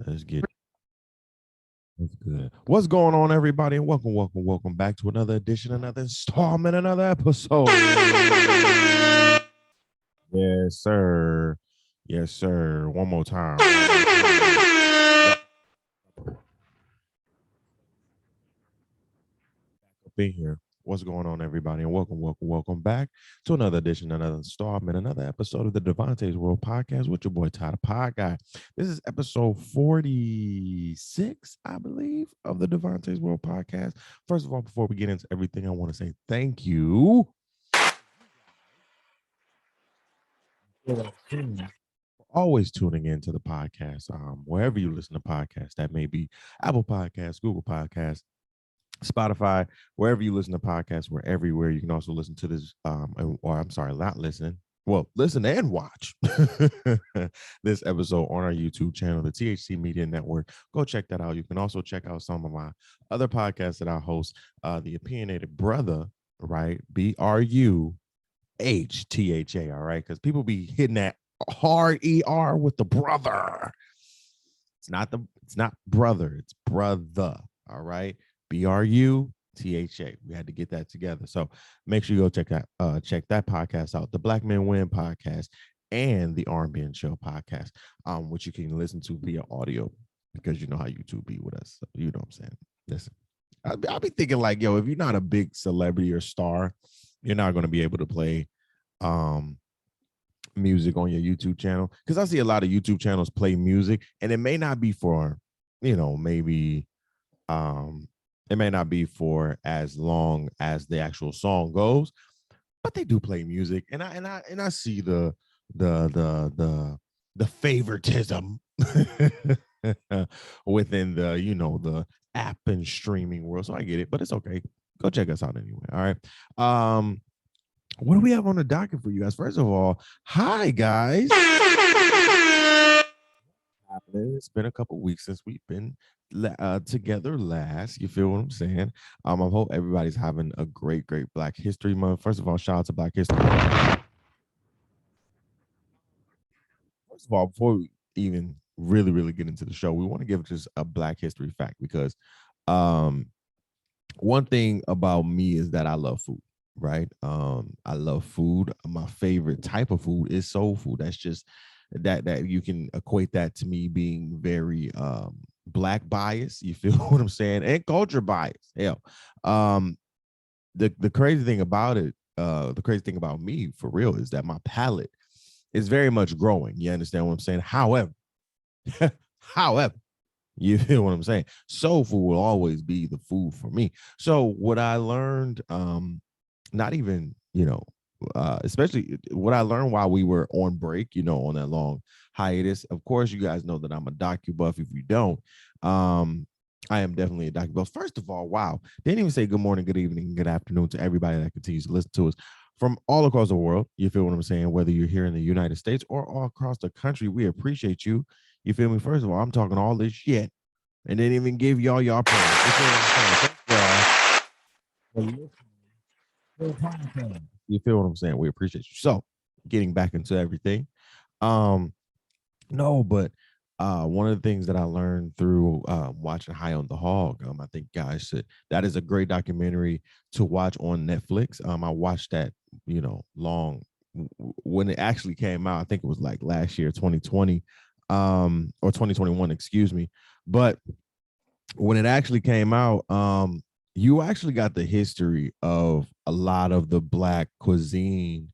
Let's get That's good. What's going on, everybody? And welcome back to another edition, another installment, another episode. Yes, sir. Yes, sir. One more time. Be here. What's going on, everybody? And welcome back to another edition, another installment, another episode of the DeVonta's World Podcast with your boy Ty the Pod Guy. This is episode 46, I believe, of the DeVonta's World Podcast. First of all, before we get into everything, I want to say thank you for always tuning into the podcast. Wherever you listen to podcasts, that may be Apple Podcasts, Google Podcasts, Spotify, wherever you listen to podcasts, we're everywhere. You can also listen to this, or I'm sorry, not listen. Well, listen and watch this episode on our YouTube channel, the THC Media Network. Go check that out. You can also check out some of my other podcasts that I host, the Opinionated Brother, right? BRUHTHA, all right? Because people be hitting that hard ER with the brother. It's not brother, it's brother, all right? BRUTHA. We had to get that together. So make sure you go check that podcast out, the Black Men Win podcast and the R&B and Show podcast, which you can listen to via audio because you know how YouTube be with us. So you know what I'm saying? Listen, I'll be thinking like, yo, if you're not a big celebrity or star, you're not going to be able to play music on your YouTube channel, because I see a lot of YouTube channels play music and it may not be for, maybe it may not be for as long as the actual song goes, but they do play music, and I see the favoritism within the the app and streaming world. So I get it, but it's okay. Go check us out anyway. All right. What do we have on the docket for you guys? First of all, hi guys. It's been a couple weeks since we've been together last. You feel what I'm saying? I hope everybody's having a great Black History Month. First of all, shout out to Black History Month. First of all, before we even really get into the show, we want to give just a Black History fact, because one thing about me is that I love food, right? I love food. My favorite type of food is soul food. That's just that you can equate that to me being very Black bias. You feel what I'm saying? And culture bias. Hell, the crazy thing about it, the crazy thing about me for real is that my palate is very much growing. You understand what I'm saying? However, you feel what I'm saying? Soul food will always be the food for me. So what I learned, not even, especially what I learned while we were on break, on that long hiatus. Of course, you guys know that I'm a docu buff. If you don't, I am definitely a docu buff. First of all, wow, didn't even say good morning, good evening, good afternoon to everybody that continues to listen to us from all across the world. You feel what I'm saying? Whether you're here in the United States or all across the country, we appreciate you. You feel me? First of all, I'm talking all this shit and didn't even give y'all points. You feel what I'm saying? You feel what I'm saying? We appreciate you. So, getting back into everything. No, but one of the things that I learned through watching High on the Hog, I think guys that is a great documentary to watch on Netflix. I watched that, long when it actually came out. I think it was like last year, 2020, or 2021, excuse me. But when it actually came out, you actually got the history of a lot of the Black cuisine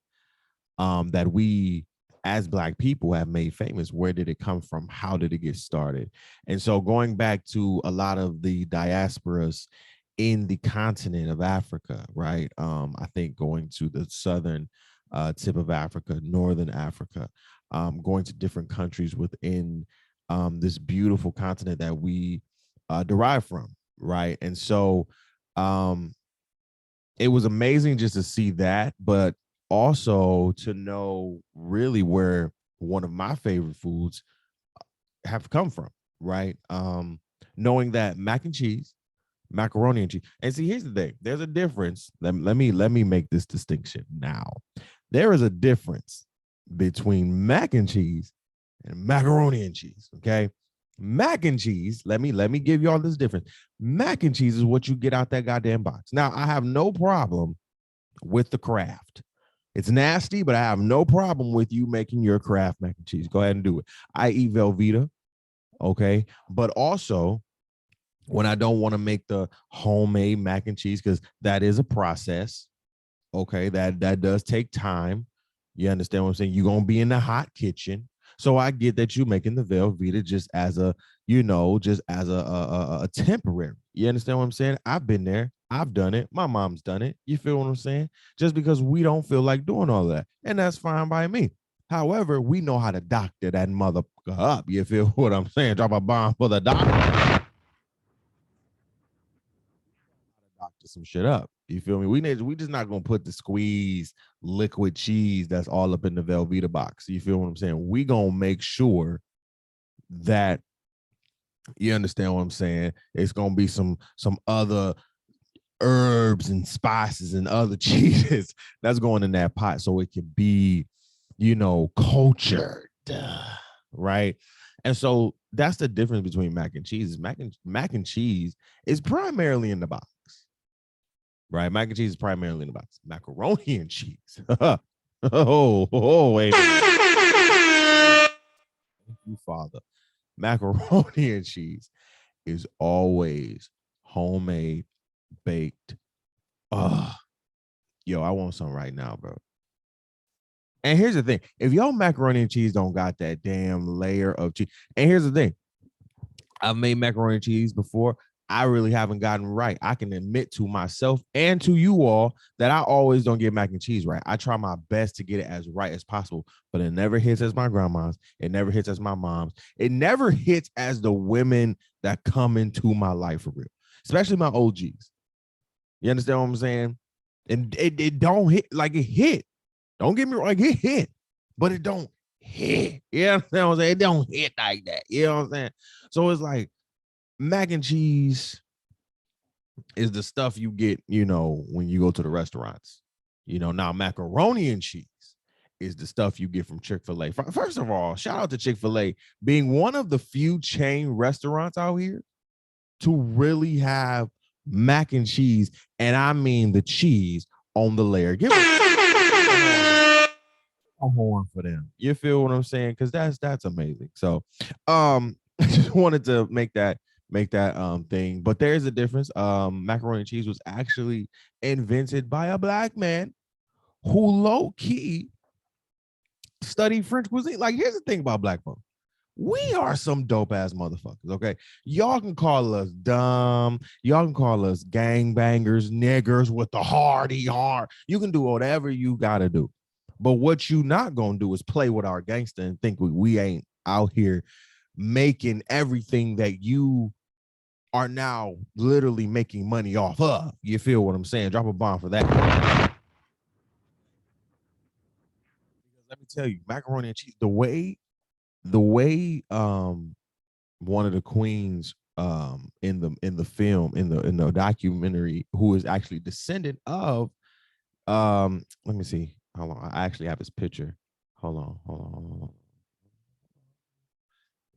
that we as Black people have made famous. Where did it come from? How did it get started? And so going back to a lot of the diasporas in the continent of Africa, right? I think going to the southern tip of Africa, northern Africa, going to different countries within this beautiful continent that we derive from, right? And so it was amazing just to see that, but also to know really where one of my favorite foods have come from, right? Knowing that mac and cheese, macaroni and cheese. And see, here's the thing. There's a difference. Let me make this distinction now. There is a difference between mac and cheese and macaroni and cheese, okay? Mac and cheese, let me give you all this difference. Mac and cheese is what you get out that goddamn box. Now, I have no problem with the craft. It's nasty, but I have no problem with you making your craft mac and cheese. Go ahead and do it. I eat Velveeta, okay? But also, when I don't want to make the homemade mac and cheese, because that is a process, okay? That does take time. You understand what I'm saying? You're gonna be in the hot kitchen. So I get that you're making the Velveeta just as a, just as a temporary. You understand what I'm saying? I've been there. I've done it. My mom's done it. You feel what I'm saying? Just because we don't feel like doing all that. And that's fine by me. However, we know how to doctor that motherfucker up. You feel what I'm saying? Drop a bomb for the doctor. Doctor some shit up. You feel me? We just not gonna put the squeeze liquid cheese that's all up in the Velveeta box. You feel what I'm saying? We gonna make sure that you understand what I'm saying. It's gonna be some other herbs and spices and other cheeses that's going in that pot so it can be, cultured, right? And so that's the difference between mac and cheese. Mac and cheese is primarily in the box. Right, mac and cheese is primarily in the box. Macaroni and cheese. Wait. Thank you, Father. Macaroni and cheese is always homemade, baked. Yo, I want some right now, bro. And here's the thing: if y'all macaroni and cheese don't got that damn layer of cheese, and here's the thing: I've made macaroni and cheese before. I really haven't gotten right. I can admit to myself and to you all that I always don't get mac and cheese right. I try my best to get it as right as possible, but it never hits as my grandma's. It never hits as my mom's. It never hits as the women that come into my life for real, especially my OGs. You understand what I'm saying? And it don't hit like it hit. Don't get me wrong, like it hit, but it don't hit. You know what I'm saying? It don't hit like that. You know what I'm saying? So it's like, mac and cheese is the stuff you get, when you go to the restaurants. Now macaroni and cheese is the stuff you get from Chick-fil-A. First of all, shout out to Chick-fil-A being one of the few chain restaurants out here to really have mac and cheese, and I mean the cheese on the layer. Give a horn for them. You feel what I'm saying? Because that's amazing. So, I just wanted to make that thing, but there's a difference. Macaroni and cheese was actually invented by a black man who low-key studied French cuisine. Like, here's the thing about black folks: we are some dope ass motherfuckers. Okay, y'all can call us dumb, y'all can call us gangbangers, niggers with the hardy heart. You can do whatever you gotta do, but what you not gonna do is play with our gangster and think we ain't out here making everything that you are now literally making money off of. You feel what I'm saying? Drop a bomb for that. Let me tell you, macaroni and cheese, the way one of the queens in the film, in the documentary, who is actually descendant of let me see. Hold on. I actually have his picture. Hold on.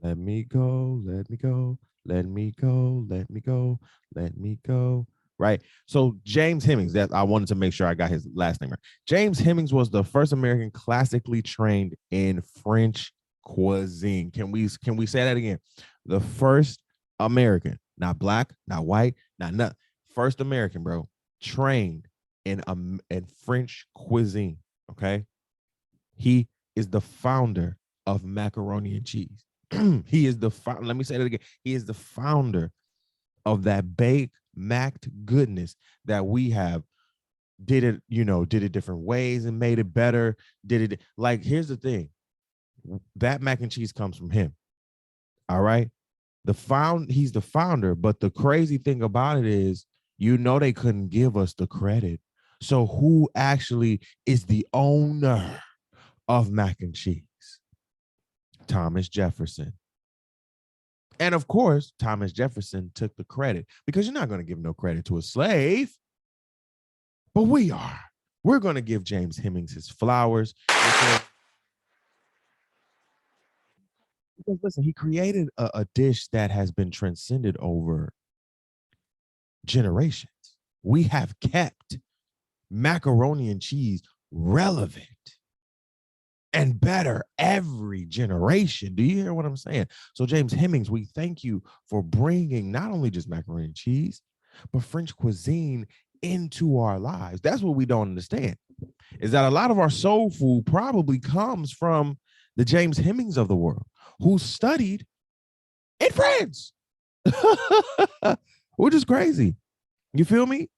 Let me go, let me go, let me go, let me go, let me go. Right. So James Hemings, that I wanted to make sure I got his last name right. James Hemings was the first American classically trained in French cuisine. Can we say that again? The first American, not black, not white, not nothing. First American, bro, trained in French cuisine. Okay. He is the founder of macaroni and cheese. He is let me say that again. He is the founder of that baked macked goodness that we have. Did it different ways and made it better. Did it like, here's the thing. That mac and cheese comes from him. All right. He's the founder, but the crazy thing about it is, they couldn't give us the credit. So who actually is the owner of mac and cheese? Thomas Jefferson. And of course, Thomas Jefferson took the credit, because you're not going to give no credit to a slave. But we are. We're going to give James Hemings his flowers. Because because listen, he created a dish that has been transcended over generations. We have kept macaroni and cheese relevant and better every generation. Do you hear what I'm saying? So James Hemmings, we thank you for bringing not only just macaroni and cheese, but French cuisine into our lives. That's what we don't understand, is that a lot of our soul food probably comes from the James Hemmings of the world, who studied in France, which is crazy. You feel me?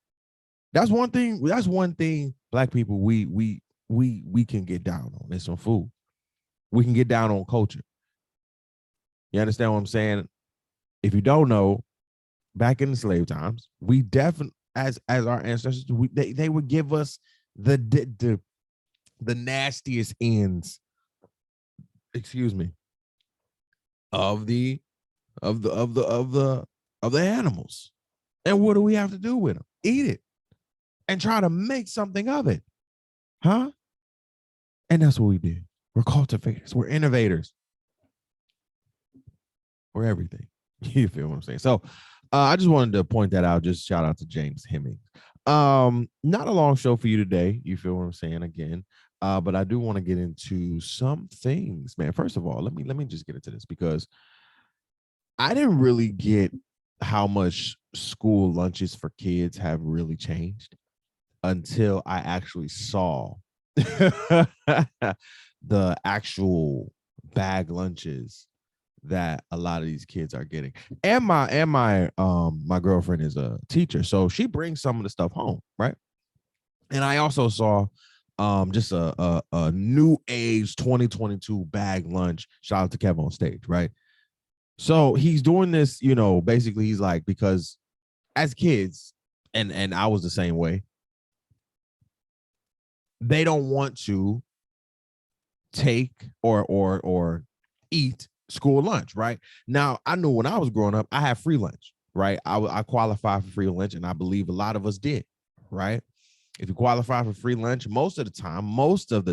That's one thing. That's one thing. Black people, we can get down on. It's some food. We can get down on culture. You understand what I'm saying? If you don't know, back in the slave times, we definitely, as our ancestors, they would give us the nastiest ends. Excuse me. Of the animals. And what do we have to do with them? Eat it and try to make something of it. Huh? And that's what we did. We're cultivators. We're innovators. We're everything. You feel what I'm saying? So I just wanted to point that out. Just shout out to James Hemmings. Not a long show for you today. You feel what I'm saying again? But I do want to get into some things, man. First of all, let me just get into this, because I didn't really get how much school lunches for kids have really changed until I actually saw the actual bag lunches that a lot of these kids are getting. And my girlfriend is a teacher, so she brings some of the stuff home, right? And I also saw just a new age 2022 bag lunch. Shout out to Kev on stage, right? So he's doing this, basically he's like, because as kids, and I was the same way, they don't want to take or eat school lunch, right? Now, I knew when I was growing up, I had free lunch, right? I qualified for free lunch, and I believe a lot of us did, right? If you qualify for free lunch, most of the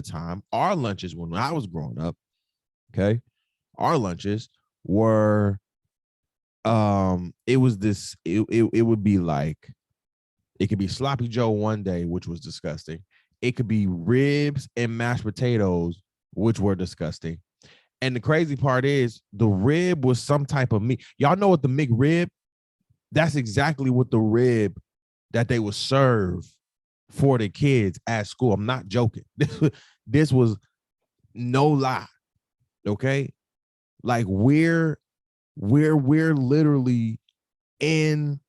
time, our lunches when I was growing up, okay, our lunches were, it would be like, it could be sloppy Joe one day, which was disgusting. It could be ribs and mashed potatoes, which were disgusting. And the crazy part is, the rib was some type of meat. Y'all know what the McRib? That's exactly what the rib that they would serve for the kids at school. I'm not joking. This was no lie. Okay? Like we're literally in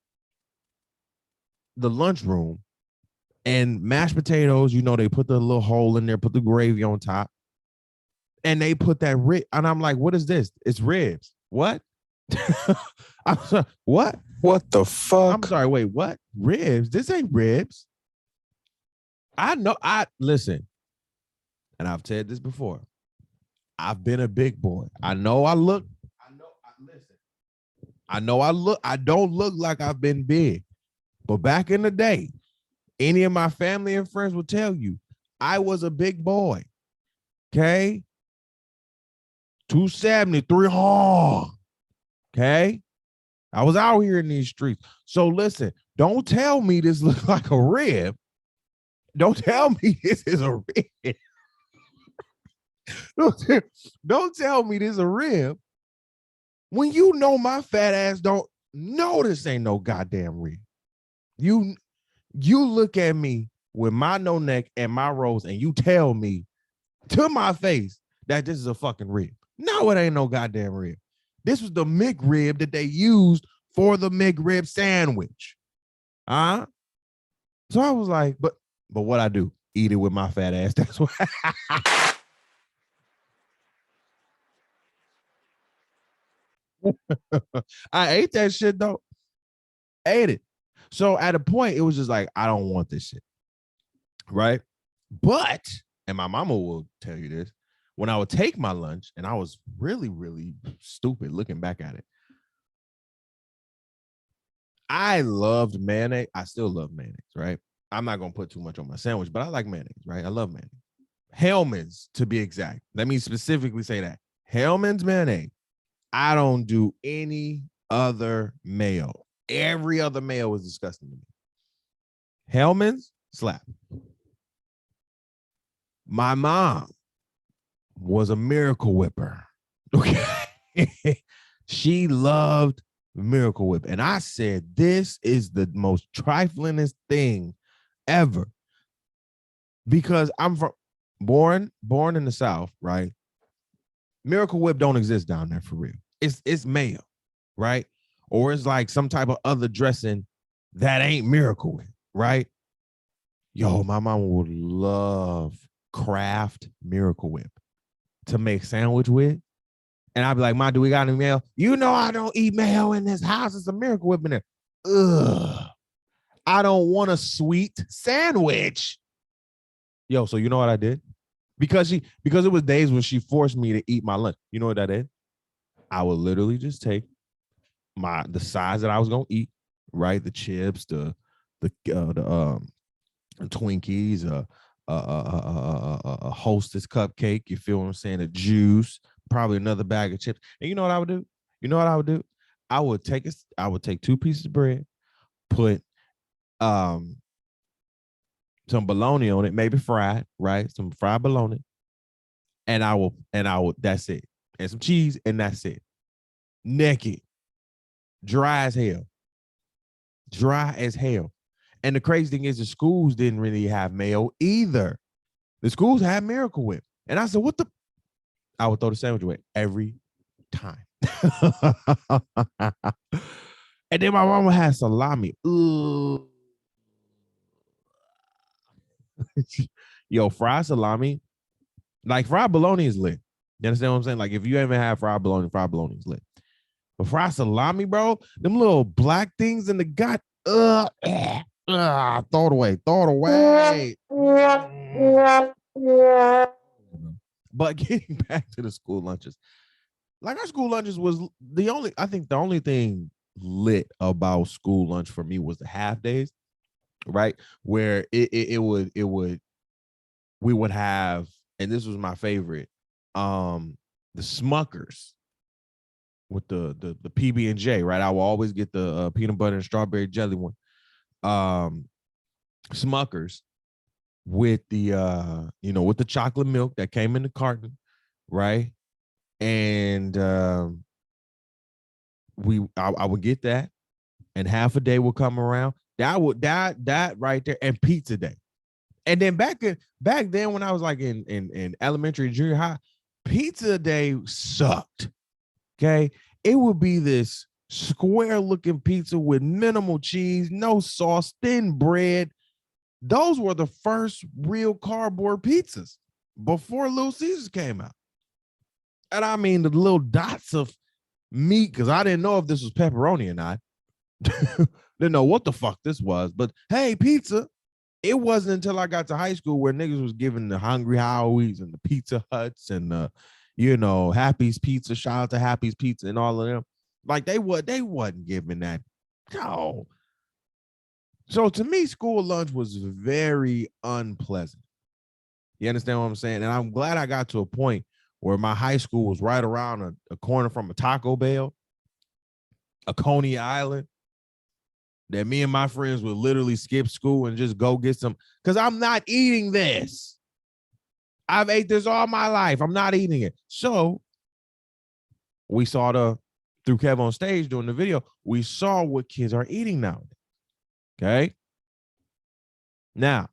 the lunchroom, and mashed potatoes, they put the little hole in there, put the gravy on top, and they put that rib. And I'm like, what is this? It's ribs. What? I'm sorry, what? What the fuck? I'm sorry, wait, what? Ribs? This ain't ribs. Listen, and I've said this before. I've been a big boy. I don't look like I've been big. But back in the day, any of my family and friends will tell you, I was a big boy. Okay? 273 hard. Okay? I was out here in these streets. So listen, don't tell me this looks like a rib. Don't tell me this is a rib. Don't tell me this is a rib when you know my fat ass don't know this ain't no goddamn rib. You look at me with my no neck and my rolls, and you tell me to my face that this is a fucking rib. No, it ain't no goddamn rib. This was the McRib that they used for the McRib sandwich. So I was like, but what I do? Eat it with my fat ass. That's what I ate that shit though. Ate it. So at a point, it was just like, I don't want this shit. Right? But, and my mama will tell you this, when I would take my lunch, and I was really, really stupid looking back at it, I loved mayonnaise. I still love mayonnaise, right? I'm not going to put too much on my sandwich, but I like mayonnaise, right? I love mayonnaise. Hellman's, to be exact. Let me specifically say that. Hellman's mayonnaise. I don't do any other mayo. Every other mayo is disgusting to me. Hellman's, slap. My mom was a Miracle Whipper. Okay. She loved Miracle Whip. And I said, this is the most triflingest thing ever. Because I'm born in the South, right? Miracle Whip don't exist down there for real. It's mayo, right? Or it's like some type of other dressing that ain't Miracle Whip, right? Yo, my mom would love Kraft Miracle Whip to make sandwich with. And I'd be like, Mom, do we got any mayo? You know I don't eat mayo in this house. It's a Miracle Whip in there. Ugh. I don't want a sweet sandwich. Yo, so you know what I did? Because it was days when she forced me to eat my lunch. You know what I did? I would literally just take the size that I was gonna eat, right? The chips, the Twinkies, a Hostess cupcake. You feel what I'm saying? A juice, probably another bag of chips. And you know what I would do? You know what I would do? I would take 2 pieces of bread, put some bologna on it, maybe fried, right? Some fried bologna. And I will, that's it. And some cheese, and that's it. Naked. Dry as hell. Dry as hell. And the crazy thing is the schools didn't really have mayo either. The schools had Miracle Whip. And I said, I would throw the sandwich away every time. And then my mama had salami. Ooh. Yo, fried salami, like fried bologna is lit. You understand what I'm saying? Like if you ever had fried bologna is lit. But fried salami, bro, them little black things in the gut, throw it away. But getting back to the school lunches, like our school lunches was the only thing lit about school lunch for me was the half days, right? Where we would have, and this was my favorite, the Smuckers with the PB&J, right? I will always get the peanut butter and strawberry jelly one. Smuckers with the with the chocolate milk that came in the carton, right? And I would get that, and half a day would come around. That right there, and pizza day. And then back then when I was like in elementary, junior high, pizza day sucked. Okay. It would be this square looking pizza with minimal cheese, no sauce, thin bread. Those were the first real cardboard pizzas before Little Caesars came out. And I mean the little dots of meat, because I didn't know if this was pepperoni or not. Didn't know what the fuck this was, but hey, pizza. It wasn't until I got to high school where niggas was giving the Hungry Howies and the Pizza Huts and Happy's Pizza. Shout out to Happy's Pizza and all of them. Like they wasn't giving that. No. So to me, school lunch was very unpleasant. You understand what I'm saying? And I'm glad I got to a point where my high school was right around a corner from a Taco Bell, a Coney Island, that me and my friends would literally skip school and just go get some, because I'm not eating this. I've ate this all my life. I'm not eating it. So we saw through Kev on stage doing the video, we saw what kids are eating nowadays. Okay. Now,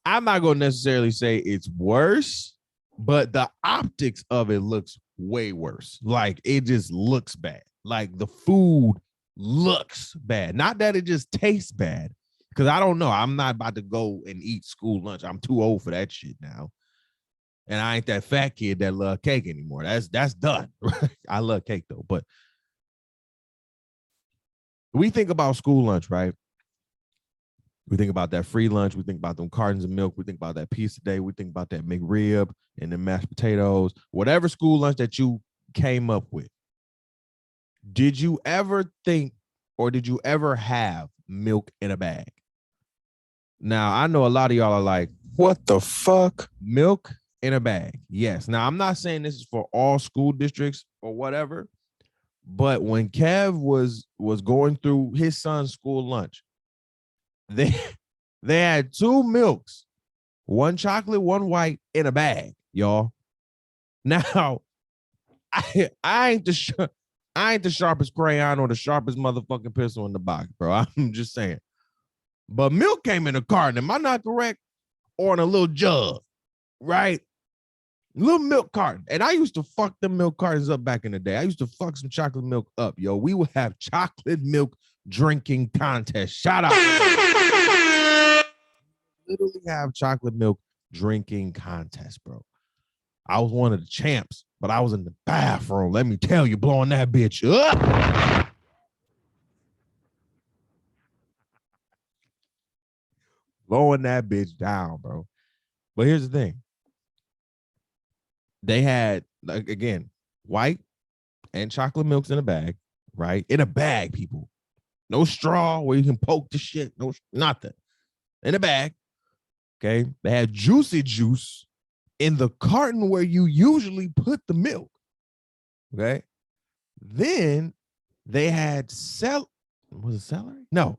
I'm not going to necessarily say it's worse, but the optics of it looks way worse. Like it just looks bad. Like the food looks bad. Not that it just tastes bad, because I don't know. I'm not about to go and eat school lunch. I'm too old for that shit now. And I ain't that fat kid that love cake anymore. That's done. I love cake though. But we think about school lunch, right? We think about that free lunch. We think about them cartons of milk. We think about that pizza day. We think about that McRib and the mashed potatoes. Whatever school lunch that you came up with. Did you ever think, or did you ever have milk in a bag? Now, I know a lot of y'all are like, what the fuck? Milk in a bag. Yes. Now, I'm not saying this is for all school districts or whatever, but when Kev was going through his son's school lunch, they they had 2 milks, 1 chocolate, 1 white in a bag, y'all. Now, I ain't the sharpest crayon or the sharpest motherfucking pencil in the box, bro. I'm just saying. But milk came in a carton. Am I not correct? Or in a little jug, right? Little milk carton. And I used to fuck them milk cartons up back in the day. I used to fuck some chocolate milk up, yo. We would have chocolate milk drinking contest. Shout out. Literally have chocolate milk drinking contest, bro. I was one of the champs, but I was in the bathroom. Let me tell you, blowing that bitch up. Blowing that bitch down, bro. But here's the thing. They had, like, again, white and chocolate milks in a bag, right? In a bag, people. No straw where you can poke the shit. No, nothing. In a bag. Okay. They had juicy juice in the carton where you usually put the milk. Okay. Then they had was it celery? No.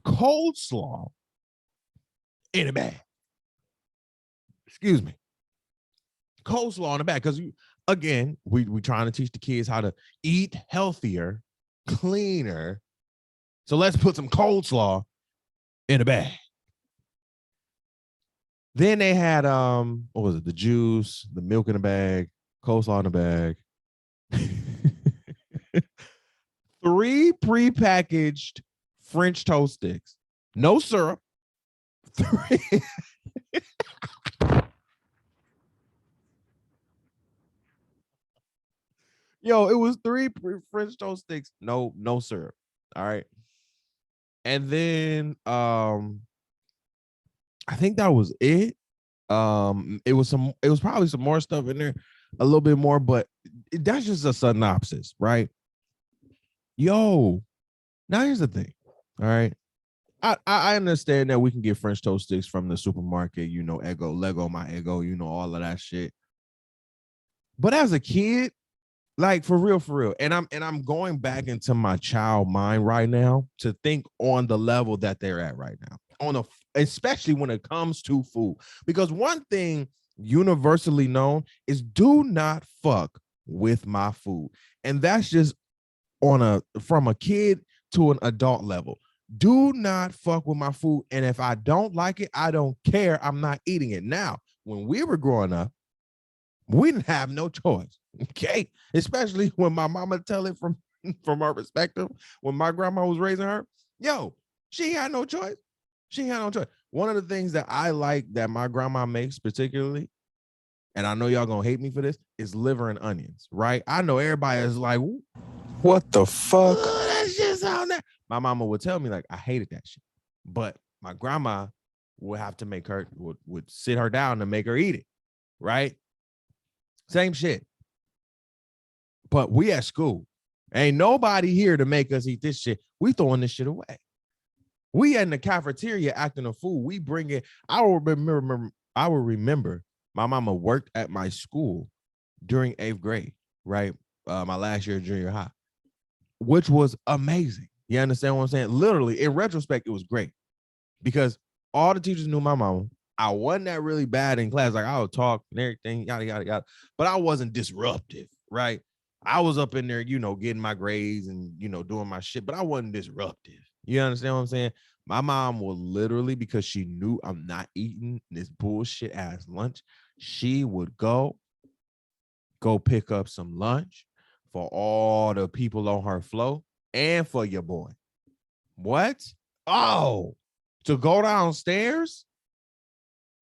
Coleslaw in a bag. Excuse me. Coleslaw in the bag. Because again, we trying to teach the kids how to eat healthier, cleaner. So let's put some coleslaw in a bag. Then they had what was it? The juice, the milk in a bag, coleslaw in a bag. 3 prepackaged French toast sticks. No syrup. 3. Yo, it was 3 French toast sticks. No syrup. All right. And then I think that was it. It was probably some more stuff in there, a little bit more, but that's just a synopsis, right? Yo, now here's the thing. All right. I understand that we can get French toast sticks from the supermarket, you know, Lego, my ego, you know, all of that shit. But as a kid, like for real, and I'm going back into my child mind right now to think on the level that they're at right now, especially when it comes to food. Because one thing universally known is do not fuck with my food. And that's just from a kid to an adult level. Do not fuck with my food. And if I don't like it, I don't care. I'm not eating it. Now, when we were growing up, we didn't have no choice. Okay. Especially when my mama tell it from her perspective, when my grandma was raising her, yo, she had no choice. She had no choice. One of the things that I like that my grandma makes particularly, and I know y'all gonna hate me for this, is liver and onions, right? I know everybody is like, what the fuck? That shit's on there. My mama would tell me, like, I hated that shit. But my grandma would have to make her, would sit her down to make her eat it, right? Same shit. But we at school. Ain't nobody here to make us eat this shit. We throwing this shit away. We in the cafeteria acting a fool. We bring it. I will remember my mama worked at my school during 8th grade, right? My last year of junior high, which was amazing. You understand what I'm saying? Literally, in retrospect, it was great because all the teachers knew my mama. I wasn't that really bad in class. Like I would talk and everything, yada, yada, yada. But I wasn't disruptive, right? I was up in there, you know, getting my grades and, you know, doing my shit, but I wasn't disruptive. You understand what I'm saying? My mom will literally, because she knew I'm not eating this bullshit ass lunch, she would go pick up some lunch for all the people on her floor and for your boy. What? Oh, to go downstairs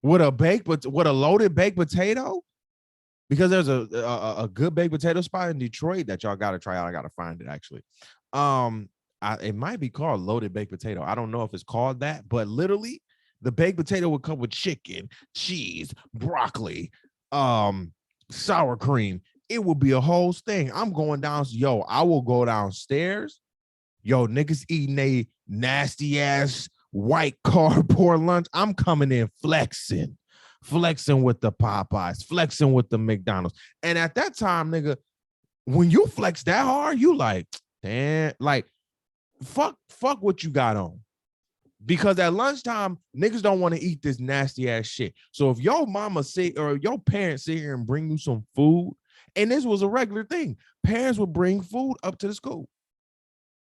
with a loaded baked potato? Because there's a good baked potato spot in Detroit that y'all gotta try out. I gotta find it actually. It might be called loaded baked potato. I don't know if it's called that, but literally the baked potato would come with chicken, cheese, broccoli, sour cream. It will be a whole thing. I'm going down. I will go downstairs. Yo, niggas eating a nasty ass white cardboard lunch. I'm coming in flexing with the Popeyes, flexing with the McDonald's. And at that time, nigga, when you flex that hard, you like, damn, like, fuck what you got on. Because at lunchtime, niggas don't want to eat this nasty ass shit. So if your mama sit or your parents sit here and bring you some food, and this was a regular thing, parents would bring food up to the school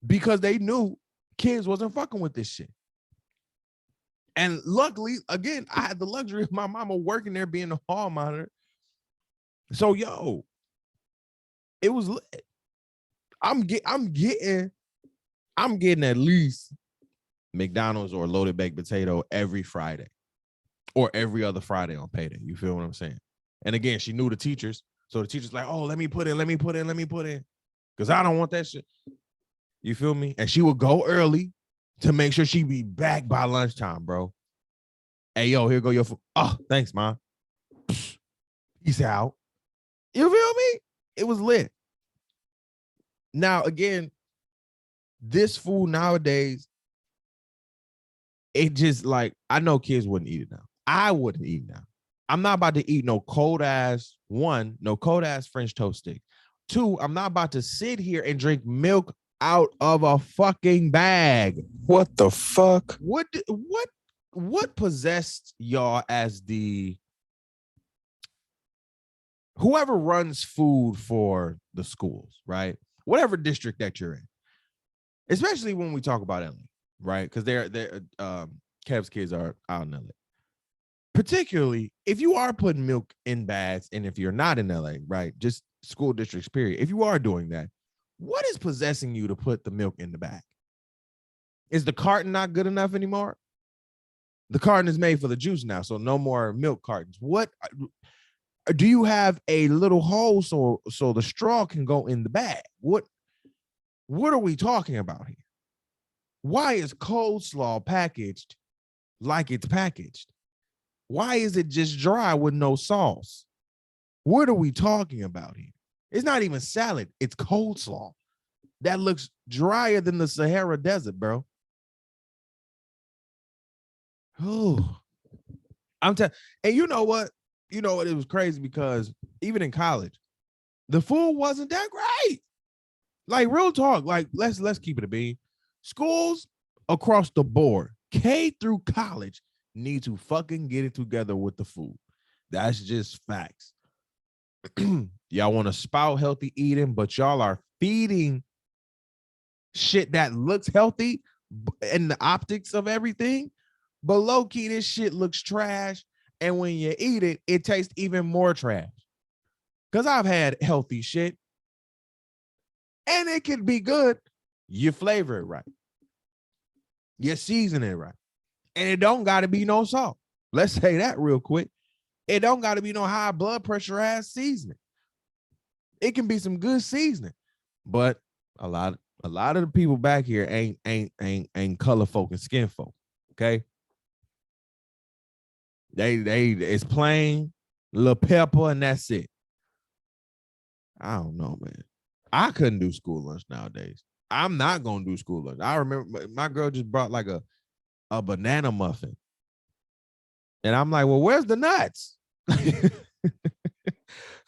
because they knew kids wasn't fucking with this shit. And luckily, again, I had the luxury of my mama working there being a hall monitor. So yo, it was lit. I'm getting at least McDonald's or loaded baked potato every Friday or every other Friday on payday. You feel what I'm saying? And again, she knew the teachers. So the teacher's like, oh, let me put in. Because I don't want that shit. You feel me? And she would go early to make sure she be back by lunchtime, bro. Hey, yo, here go your food. Oh, thanks, Mom. Peace out. You feel me? It was lit. Now, again, this food nowadays, it just like, I know kids wouldn't eat it now. I wouldn't eat it now. I'm not about to eat no cold ass French toast stick. 2, I'm not about to sit here and drink milk out of a fucking bag. What the fuck? What possessed y'all as the whoever runs food for the schools, right? Whatever district that you're in, especially when we talk about LA, right? Because they're Kev's kids are out in LA. Particularly if you are putting milk in bags, and if you're not in LA, right? Just school districts, period. If you are doing that, what is possessing you to put the milk in the bag? Is the carton not good enough anymore? The carton is made for the juice now, so no more milk cartons. What do you have a little hole so the straw can go in the bag? What are we talking about here? Why is coleslaw packaged like it's packaged? Why is it just dry with no sauce? What are we talking about here? It's not even salad. It's coleslaw. That looks drier than the Sahara Desert, bro. Oh, and you know what? It was crazy because even in college, the food wasn't that great. Like, real talk. Like, let's keep it a bean. Schools across the board, K through college, need to fucking get it together with the food. That's just facts. Y'all want to spout healthy eating, but y'all are feeding shit that looks healthy in the optics of everything. But low key, this shit looks trash. And when you eat it, it tastes even more trash. Because I've had healthy shit. And it can be good. You flavor it right. You season it right. And it don't got to be no salt. Let's say that real quick. It don't got to be no high blood pressure ass seasoning. It can be some good seasoning. But a lot of the people back here ain't color folk and skin folk. Okay. They it's plain, little pepper, and that's it. I don't know, man. I couldn't do school lunch nowadays. I'm not gonna do school lunch. I remember my girl just brought like a banana muffin. And I'm like, well, where's the nuts? Because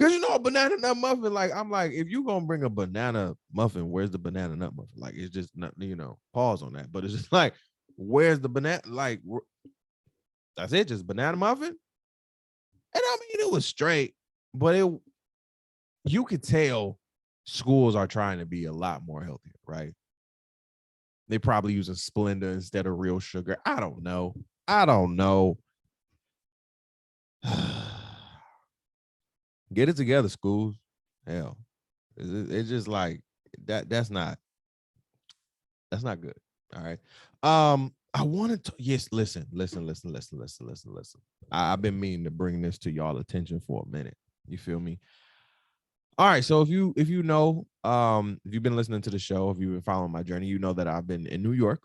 a banana nut muffin, like, I'm like, if you gonna bring a banana muffin, where's the banana nut muffin? Like, it's just not, pause on that. But it's just like, where's the banana? Like, that's it, just banana muffin. And I mean, it was straight, but you could tell schools are trying to be a lot more healthier, right? They probably using Splenda instead of real sugar. I don't know. Get it together, schools. Hell, it's just like that. That's not good. All right. I wanted to, yes, listen. I've been meaning to bring this to y'all attention for a minute. You feel me? All right. So if you know, if you've been listening to the show, if you've been following my journey, you know that I've been in New York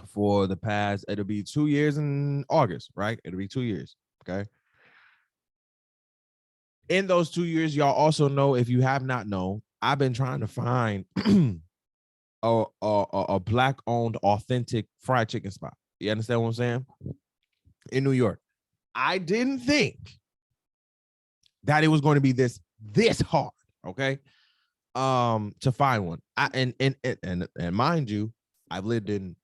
for the past, it'll be 2 years in August, right? It'll be 2 years. Okay. In those 2 years, y'all also know, if you have not known, I've been trying to find a black-owned, authentic fried chicken spot. You understand what I'm saying? In New York. I didn't think that it was going to be this hard, okay? To find one. And mind you, I've lived in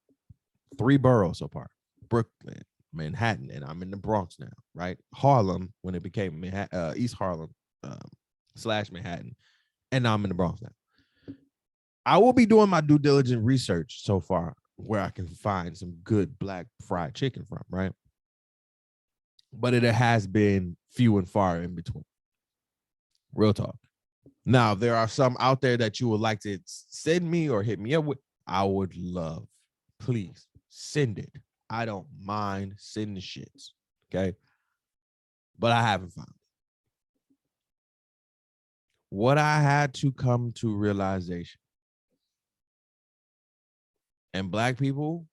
3 boroughs so far: Brooklyn, Manhattan, and I'm in the Bronx now, right? Harlem, when it became East Harlem / Manhattan, and now I'm in the Bronx now. I will be doing my due diligent research so far where I can find some good black fried chicken from, right? But it has been few and far in between. Real talk. Now, there are some out there that you would like to send me or hit me up with. I would love, please send it. I don't mind sending shits, okay? But I haven't found it. What I had to come to realization, and black people,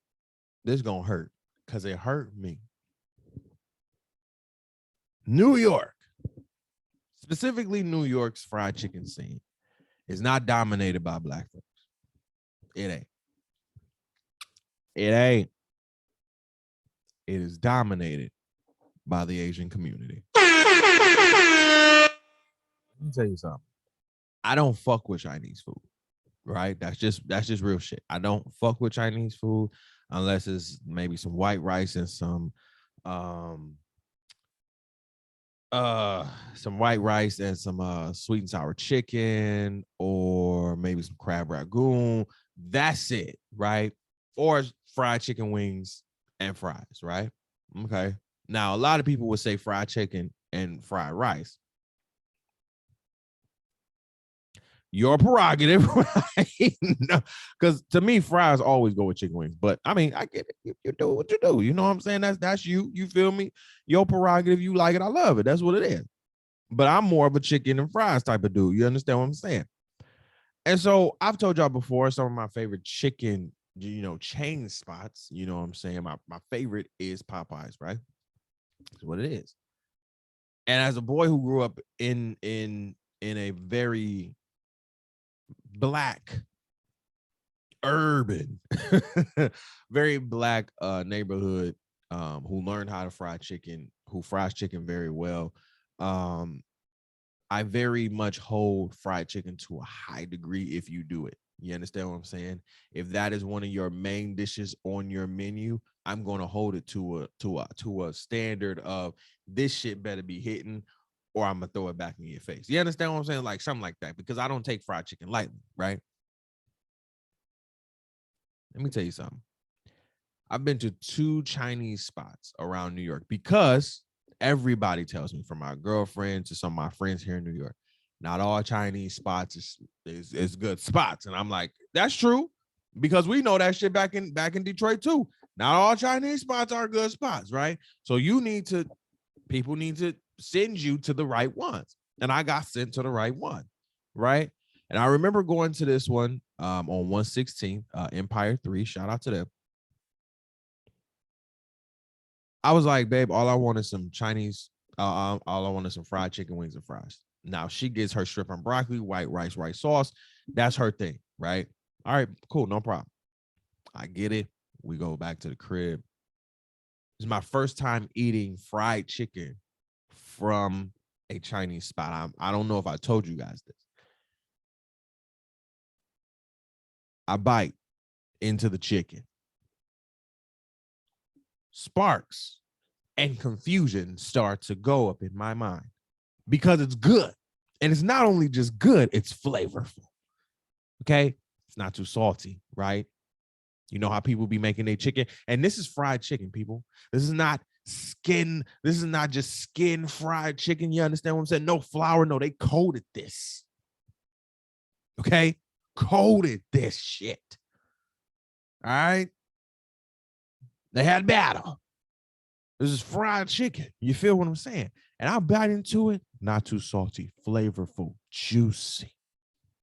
this gonna hurt because it hurt me. New York, specifically New York's fried chicken scene, is not dominated by black folks. It ain't. It ain't. It is dominated by the Asian community. Let me tell you something. I don't fuck with Chinese food, right? That's just real shit. I don't fuck with Chinese food unless it's maybe some white rice and some white rice and some sweet and sour chicken, or maybe some crab ragoon. That's it, right? Or fried chicken wings and fries, right? Okay. Now, a lot of people would say fried chicken and fried rice. Your prerogative, right? No, because to me, fries always go with chicken wings. But I mean, I get it. You do what you do. You know what I'm saying? That's you. You feel me? Your prerogative. You like it. I love it. That's what it is. But I'm more of a chicken and fries type of dude. You understand what I'm saying? And so I've told y'all before, some of my favorite chicken, chain spots. You know what I'm saying? My favorite is Popeyes, right? That's what it is. And as a boy who grew up in a very black, urban, very black neighborhood, who learned how to fry chicken, who fries chicken very well. I very much hold fried chicken to a high degree if you do it. You understand what I'm saying? If that is one of your main dishes on your menu, I'm going to hold it to a standard of this shit better be hitting, or I'm gonna throw it back in your face. You understand what I'm saying? Like something like that, because I don't take fried chicken lightly, right? Let me tell you something. I've been to 2 Chinese spots around New York because everybody tells me, from my girlfriend to some of my friends here in New York, not all Chinese spots is good spots. And I'm like, that's true, because we know that shit back in Detroit too. Not all Chinese spots are good spots, right? So people need to send you to the right ones. And I got sent to the right one, right? And I remember going to this one on 116, Empire 3. Shout out to them. I was like, babe, all I want is some Chinese. All I want is some fried chicken wings and fries. Now she gets her shrimp and broccoli, white rice, white sauce. That's her thing, right? All right, cool, no problem. I get it. We go back to the crib. It's my first time eating fried chicken from a Chinese spot. I don't know if I told you guys this. I bite into the chicken. Sparks and confusion start to go up in my mind because it's good. And it's not only just good, it's flavorful. Okay? It's not too salty, right? You know how people be making their chicken? And this is fried chicken, people. This is not skin. This is not just skin fried chicken. You understand what I'm saying? No flour. No, they coated this. Okay? Coated this shit. All right? They had battle. This is fried chicken. You feel what I'm saying? And I bite into it. Not too salty, flavorful, juicy.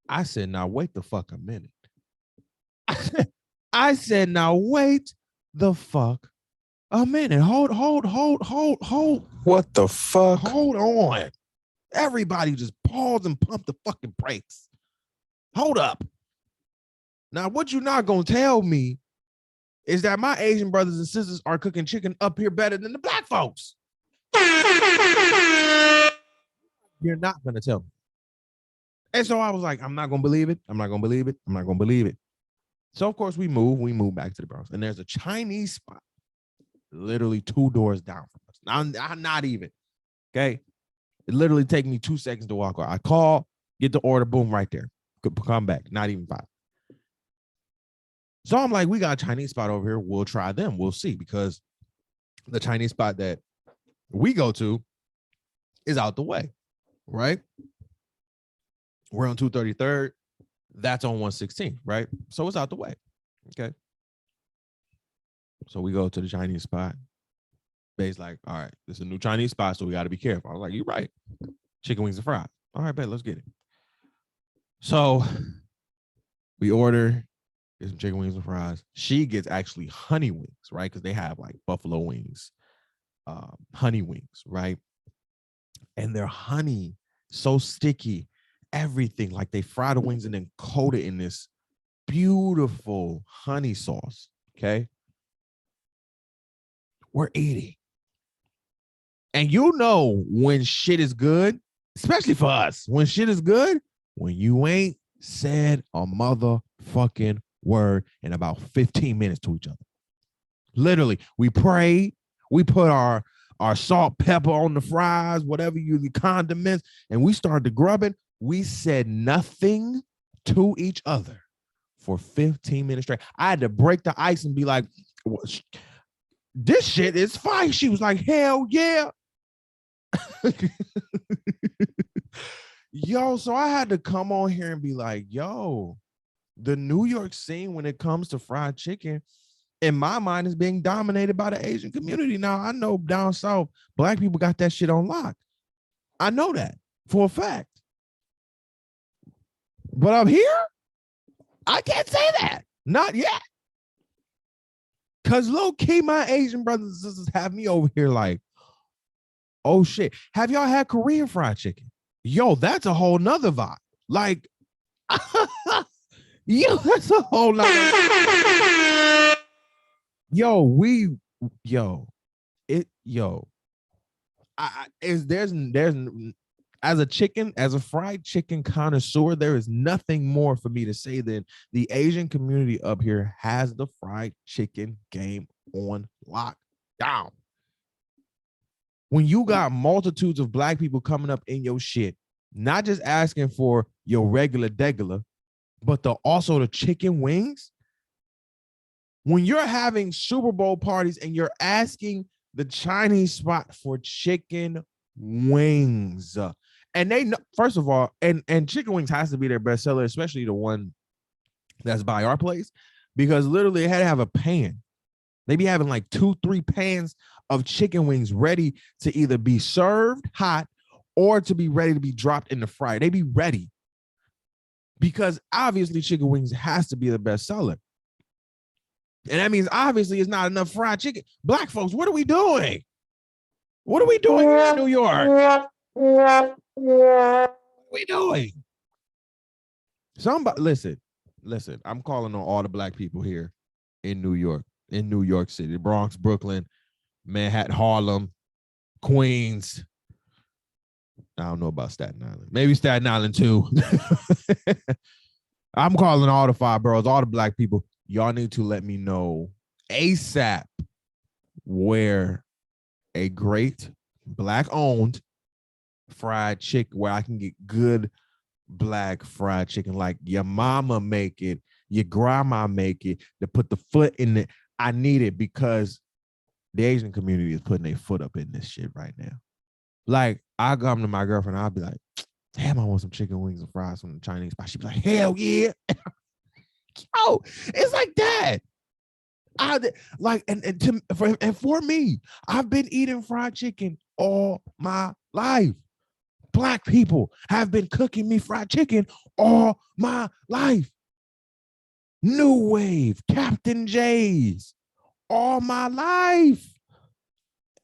I said, now wait the fuck a minute. I said, now wait the fuck a minute. Hold. What the fuck? Hold on. Everybody just pause and pump the fucking brakes. Hold up. Now, what you not gonna tell me is that my Asian brothers and sisters are cooking chicken up here better than the black folks. You're not gonna tell me. And so I was like, I'm not gonna believe it. I'm not gonna believe it. I'm not gonna believe it. So of course we move back to the Bronx, and there's a Chinese spot literally 2 doors down from us. I'm not even. Okay. It literally take me 2 seconds to walk out. I call, get the order, boom, right there. Come back, not even 5. So I'm like, we got a Chinese spot over here. We'll try them. We'll see, because the Chinese spot that we go to is out the way, right? We're on 233rd. That's on 116, right? So it's out the way. Okay. So we go to the Chinese spot. Bay's like, all right, this is a new Chinese spot, so we got to be careful. I was like, you're right. Chicken wings and fries. All right, babe, let's get it. So we order, get some chicken wings and fries. She gets actually honey wings, right? Because they have like buffalo wings, honey wings, right? And their honey so sticky, everything. Like they fry the wings and then coat it in this beautiful honey sauce. Okay. We're eating. And you know when shit is good, especially for us, when shit is good, when you ain't said a motherfucking word in about 15 minutes to each other. Literally, we prayed, we put our salt, pepper on the fries, whatever the condiments, and we started grubbing. We said nothing to each other for 15 minutes straight. I had to break the ice and be like, this shit is fine. She was like, hell yeah. Yo, so I had to come on here and be like, yo, the New York scene when it comes to fried chicken, in my mind, is being dominated by the Asian community. Now, I know down south, black people got that shit on lock. I know that for a fact. But up here, I can't say that. Not yet. Because low key, my Asian brothers and sisters have me over here like, oh shit. Have y'all had Korean fried chicken? Yo, that's a whole nother vibe. Like, yo, that's a whole nother. There's as a fried chicken connoisseur, there is nothing more for me to say than the Asian community up here has the fried chicken game on lockdown. When you got multitudes of black people coming up in your shit, not just asking for your regular degular, but also the chicken wings. When you're having Super Bowl parties and you're asking the Chinese spot for chicken wings, and they know, first of all, and chicken wings has to be their best seller, especially the one that's by our place, because literally they had to have a pan. They be having like 2-3 pans of chicken wings ready to either be served hot or to be ready to be dropped in the fryer. They be ready because obviously chicken wings has to be the best seller. And that means obviously it's not enough fried chicken. Black folks, what are we doing? What are we doing here in New York? What are we doing? Somebody, listen, I'm calling on all the black people here in New York City, Bronx, Brooklyn, Manhattan, Harlem, Queens. I don't know about Staten Island. Maybe Staten Island too. I'm calling all the 5 boroughs, all the black people. Y'all need to let me know ASAP where a great black-owned fried chicken, where I can get good black fried chicken, like your mama make it, your grandma make it, to put the foot in it. I need it because the Asian community is putting their foot up in this shit right now. Like, I come to my girlfriend, I'll be like, damn, I want some chicken wings and fries from the Chinese spot. She'd be like, hell yeah. Yo, it's like that. For me, I've been eating fried chicken all my life. Black people have been cooking me fried chicken all my life. New Wave, Captain J's, all my life.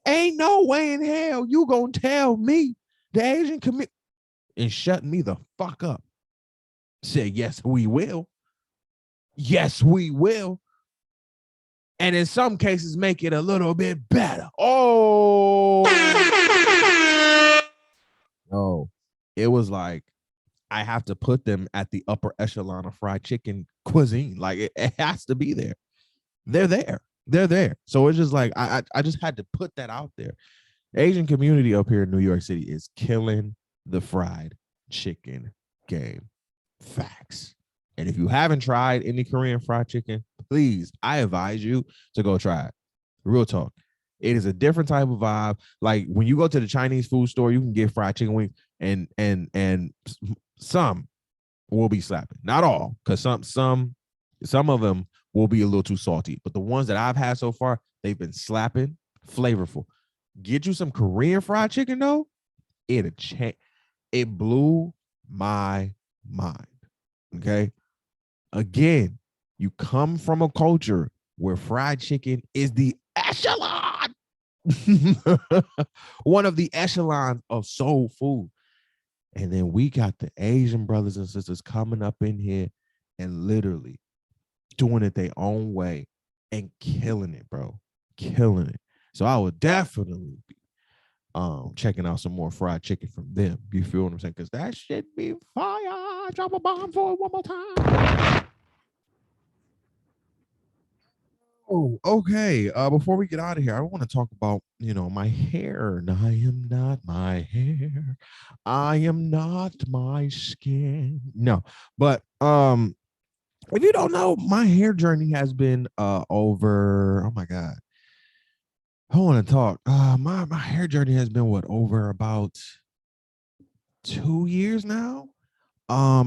Ain't no way in hell you gonna tell me the Asian community and shut me the fuck up. Say, yes, we will. Yes, we will. And in some cases, make it a little bit better. Oh, no. It was like, I have to put them at the upper echelon of fried chicken cuisine. Like it has to be there. They're there. They're there. So it's just like, I just had to put that out there. Asian community up here in New York City is killing the fried chicken game. Facts. And if you haven't tried any Korean fried chicken, please, I advise you to go try it. Real talk. It is a different type of vibe. Like when you go to the Chinese food store, you can get fried chicken wings, and some will be slapping. Not all, because some of them will be a little too salty. But the ones that I've had so far, they've been slapping, flavorful. Get you some Korean fried chicken though, it blew my mind. Okay. Again, you come from a culture where fried chicken is the echelon, one of the echelons of soul food. And then we got the Asian brothers and sisters coming up in here and literally doing it their own way and killing it, bro. Killing it. So I would definitely be checking out some more fried chicken from them. You feel what I'm saying? Because that shit be fire. Drop a bomb for it one more time. Oh, okay. Before we get out of here, I want to talk about, my hair. And I am not my hair. I am not my skin. No, but if you don't know, my hair journey has been over. Oh my God. I want to talk. My hair journey has been over about 2 years now.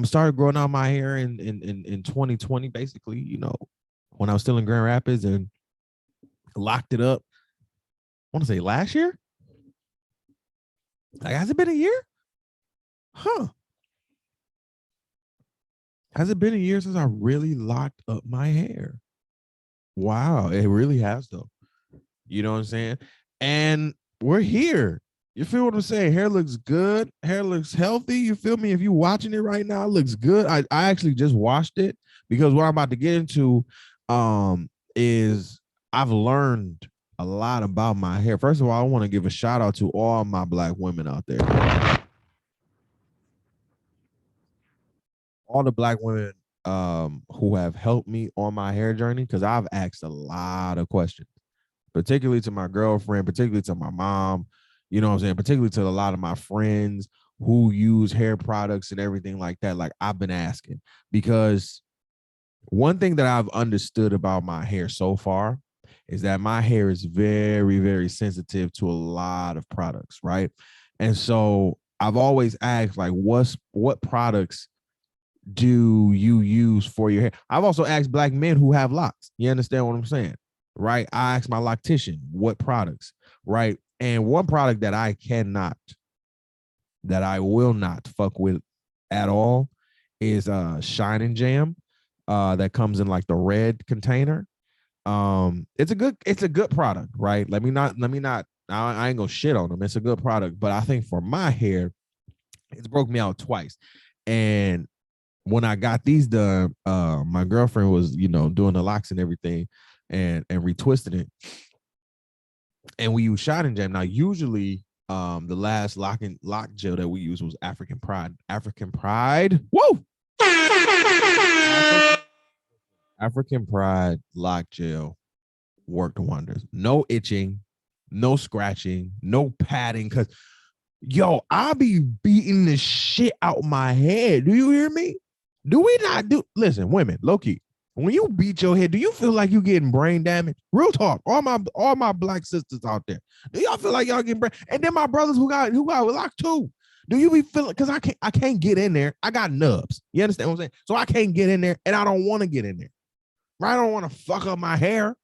Started growing out my hair in 2020, basically, when I was still in Grand Rapids, and locked it up. I want to say last year. Like, has it been a year? Huh. Has it been a year since I really locked up my hair? Wow, it really has though. You know what I'm saying? And we're here. You feel what I'm saying? Hair looks good. Hair looks healthy. You feel me? If you're watching it right now, it looks good. I actually just washed it because what I'm about to get into is I've learned a lot about my hair. First of all, I want to give a shout out to all my Black women out there. All the Black women who have helped me on my hair journey, because I've asked a lot of questions, particularly to my girlfriend, particularly to my mom, you know what I'm saying, particularly to a lot of my friends who use hair products and everything like that. Like, I've been asking, because one thing that I've understood about my hair so far is that my hair is very, very sensitive to a lot of products, right? And so I've always asked, like, what products do you use for your hair? I've also asked Black men who have locks. You understand what I'm saying? Right? I asked my loctician what products, right? And one product that I will not fuck with at all is Shine and Jam. That comes in like the red container. It's a good product, right? Let me not I ain't gonna shit on them. It's a good product, but I think for my hair, it's broke me out twice. And when I got these done, my girlfriend was, doing the locks and everything, and retwisting it. And we use Shine and Jam. Now, usually, the last lock gel that we used was African Pride. African Pride. Whoa! African Pride lock gel worked wonders. No itching, no scratching, no padding. Cause I be beating the shit out my head. Do you hear me? Do we not do? Listen, women, low key. When you beat your head, do you feel like you getting brain damage? Real talk. All my Black sisters out there. Do y'all feel like y'all getting brain? And then my brothers who got locked too. Do you be feeling? Because I can't get in there. I got nubs. You understand what I'm saying? So I can't get in there, and I don't want to get in there. Right? I don't want to fuck up my hair.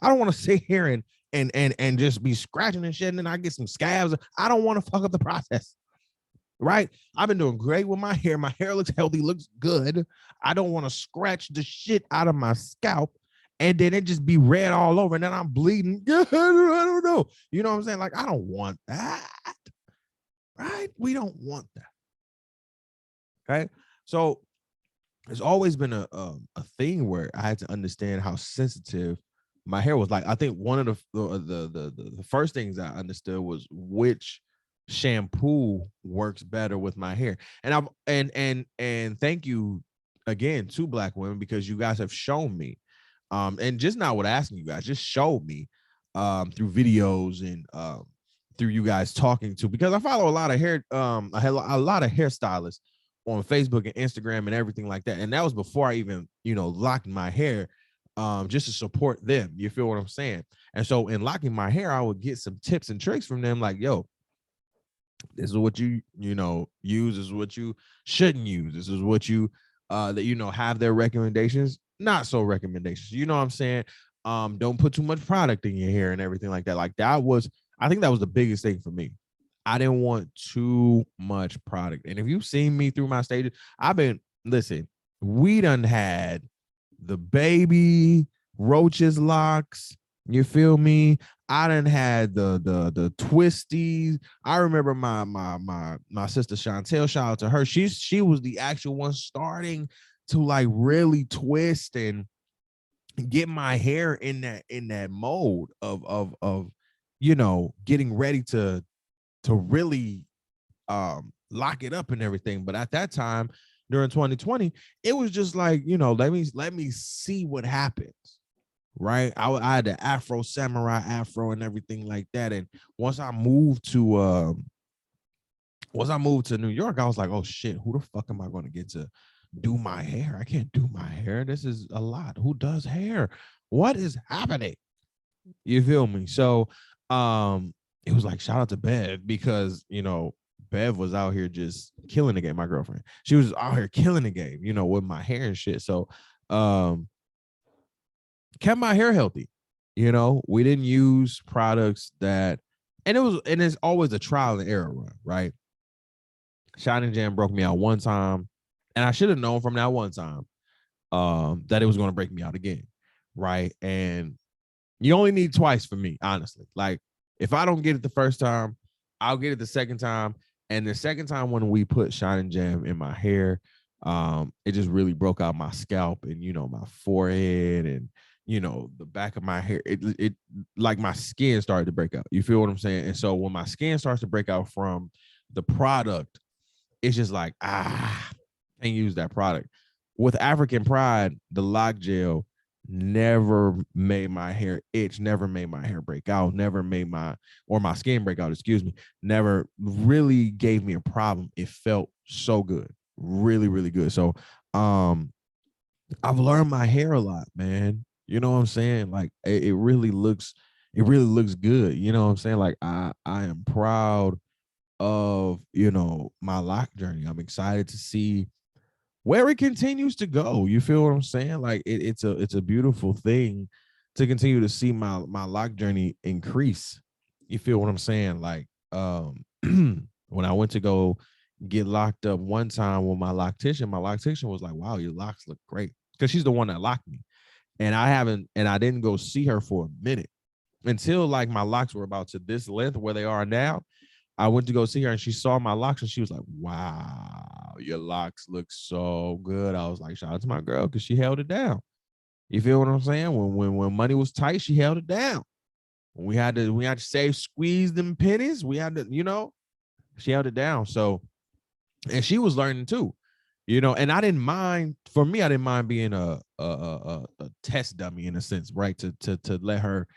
I don't want to sit here and just be scratching and shit, and then I get some scabs. I don't want to fuck up the process. Right? I've been doing great with my hair. My hair looks healthy, looks good. I don't want to scratch the shit out of my scalp and then it just be red all over and then I'm bleeding. I don't know. You know what I'm saying? Like, I don't want that. Right? We don't want that. Okay. So it's always been a thing where I had to understand how sensitive my hair was. Like, I think one of the first things I understood was which shampoo works better with my hair. And I'm and thank you again to Black women, because you guys have shown me, and just not what asking you guys, just showed me through videos and through you guys talking to, because I follow a lot of hair, I had a lot of hairstylists on Facebook and Instagram and everything like that. And that was before I even, locked my hair, just to support them. You feel what I'm saying? And so in locking my hair, I would get some tips and tricks from them, like, yo, this is what use, this is what you shouldn't use. This is what you that have their recommendations, not so recommendations. You know what I'm saying? Don't put too much product in your hair and everything like that. Like, I think that was the biggest thing for me. I didn't want too much product. And if you've seen me through my stages, listen, we done had the baby roaches locks. You feel me? I done had the twisties. I remember my sister Chantel, shout out to her. She was the actual one starting to like really twist and get my hair in that mode of getting ready to really lock it up and everything. But at that time during 2020, it was just like, let me see what happens. Right. I had the Afro samurai afro and everything like that. And once I moved to New York, I was like, oh shit, who the fuck am I going to get to do my hair? I can't do my hair. This is a lot. Who does hair? What is happening? You feel me? So it was like, shout out to Bev, because Bev was out here just killing the game. My girlfriend, she was out here killing the game, with my hair and shit. So kept my hair healthy. We didn't use products that, and it's always a trial and error run, right? Shining Jam broke me out one time, and I should have known from that one time that it was going to break me out again, right? And you only need twice for me, honestly. Like, if I don't get it the first time, I'll get it the second time. And the second time when we put Shining Jam in my hair, it just really broke out my scalp and my forehead and the back of my hair. It like my skin started to break out. You feel what I'm saying? And so when my skin starts to break out from the product, it's just like, can't use that product. With African Pride, the lock gel never made my hair itch, never made my hair break out, never made my skin break out, excuse me, never really gave me a problem. It felt so good, really, really good. So I've learned my hair a lot, man. You know what I'm saying? Like, it really looks good. You know what I'm saying? Like, I am proud of my lock journey. I'm excited to see where it continues to go. You feel what I'm saying? Like, it's a beautiful thing to continue to see my lock journey increase. You feel what I'm saying? Like, when I went to go get locked up one time with my loctician was like, wow, your locks look great, because she's the one that locked me. And I didn't go see her for a minute until like my locks were about to this length where they are now. I went to go see her and she saw my locks and she was like, wow, your locks look so good. I was like, shout out to my girl, because she held it down. You feel what I'm saying? When money was tight, she held it down. When we had to save, squeeze them pennies, we had to, she held it down. So, and she was learning too, and I didn't mind. For me, I didn't mind being a test dummy in a sense, right? To let her,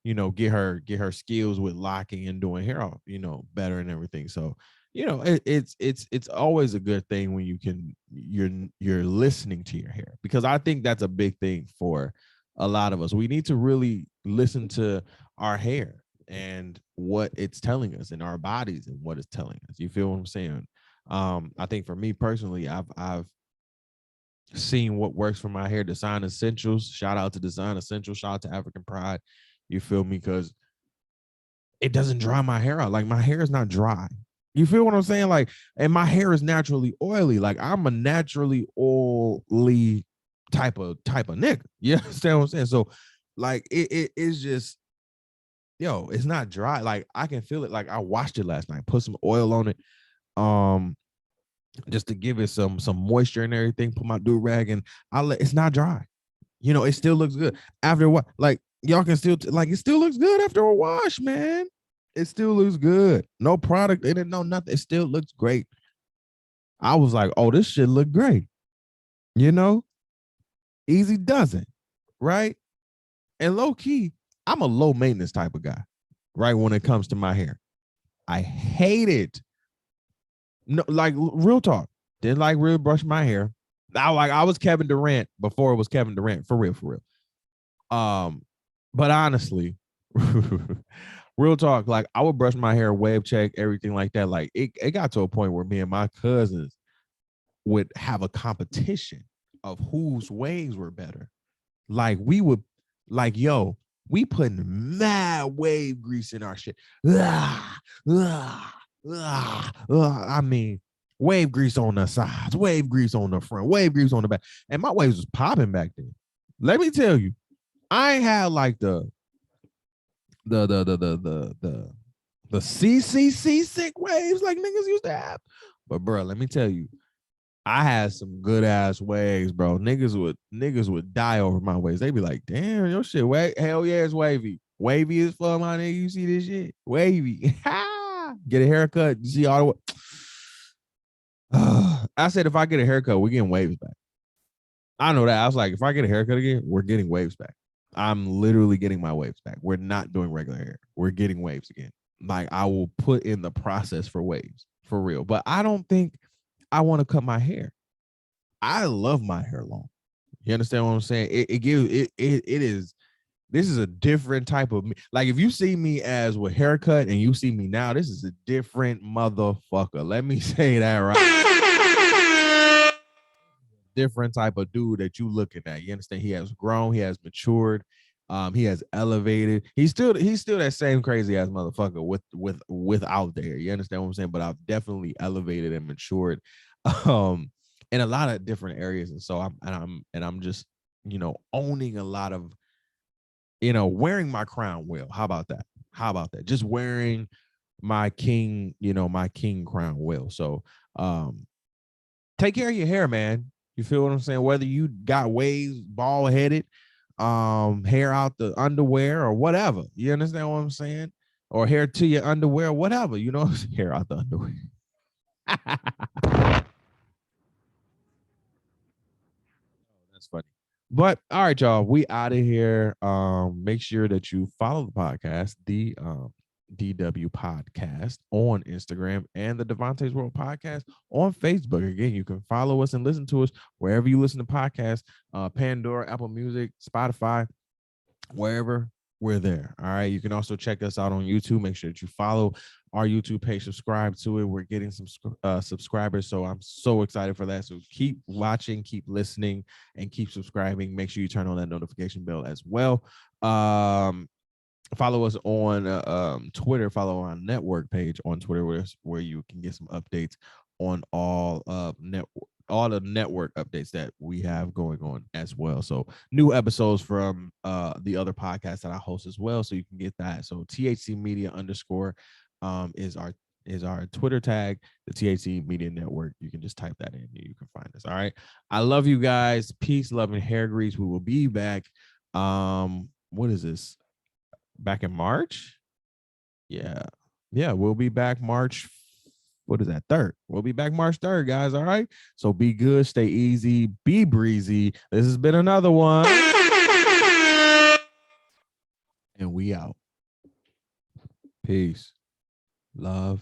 get her skills with locking and doing hair, better and everything. So, it's always a good thing when you're listening to your hair, because I think that's a big thing for a lot of us. We need to really listen to our hair and what it's telling us, and our bodies and what it's telling us. You feel what I'm saying? I think for me personally, I've seen what works for my hair. Design Essentials, shout out to Design Essentials, shout out to African Pride. You feel me? Because it doesn't dry my hair out. Like, my hair is not dry. You feel what I'm saying? Like, and my hair is naturally oily. Like, I'm a naturally oily type of nigga. You understand what I'm saying? So, like, it's just, it's not dry. Like, I can feel it. Like, I washed it last night, put some oil on it. just to give it some moisture and everything. Put my do rag and it's not dry. You know, it still looks good after what, like y'all can still like it still looks good after a wash, man. It still looks good. No product in it, no nothing. It still looks great. I was like, oh, this shit look great. You know, easy does it, right? And low key, I'm a low maintenance type of guy, right? When it comes to my hair, I hate it. No, like real talk. Didn't like really brush my hair. I was Kevin Durant before it was Kevin Durant, for real, for real. But honestly, real talk, like I would brush my hair, wave check, everything like that. Like it got to a point where me and my cousins would have a competition of whose waves were better. Like we would, like, yo, we putting mad wave grease in our shit. I mean, wave grease on the sides, wave grease on the front, wave grease on the back. And my waves was popping back then. Let me tell you, I ain't had like the CCC sick waves like niggas used to have. But bro, let me tell you, I had some good ass waves, bro. Niggas would die over my waves. They'd be like, damn, your shit hell yeah, it's wavy. Wavy as fuck, my nigga. You see this shit? Wavy. Get a haircut. You see all the I said if I get a haircut, we're getting waves back. I know that. I was like, if I get a haircut again, we're getting waves back. I'm literally getting my waves back. We're not doing regular hair. We're getting waves again. Like I will put in the process for waves for real. But I don't think I want to cut my hair. I love my hair long. You understand what I'm saying? It gives it is. This is a different type of me. Like if you see me as with haircut and you see me now, this is a different motherfucker. Let me say that right. Different type of dude that you looking at. You understand? He has grown. He has matured. He has elevated. He's still that same crazy ass motherfucker without the hair. You understand what I'm saying? But I've definitely elevated and matured, in a lot of different areas. And so I'm just, owning a lot of, wearing my crown well. How about that? How about that? Just wearing my king, my king crown well. So, take care of your hair, man. You feel what I'm saying? Whether you got waves, bald headed, hair out the underwear or whatever. You understand what I'm saying? Or hair to your underwear, whatever, hair out the underwear. That's funny. But all right, y'all, we out of here. Make sure that you follow the podcast, the DW Podcast on Instagram and the DeVonta's World Podcast on Facebook. Again, you can follow us and listen to us wherever you listen to podcasts, Pandora, Apple Music, Spotify, wherever we're there. All right. You can also check us out on YouTube. Make sure that you follow our YouTube page, subscribe to it. We're getting some subscribers, so I'm so excited for that. So keep watching, keep listening, and keep subscribing. Make sure you turn on that notification bell as well. Follow us on Twitter. Follow our network page on Twitter, where you can get some updates on all the network updates that we have going on as well. So new episodes from the other podcasts that I host as well. So you can get that. So THC Media _ is our Twitter tag, the THC Media Network. You can just type that in. You can find us. All right. I love you guys. Peace, love, and hair grease. We will be back. What is this? Back in March? Yeah. We'll be back March. What is that? 3rd. We'll be back March 3rd, guys. All right. So be good, stay easy, be breezy. This has been another one. And we out. Peace. Love.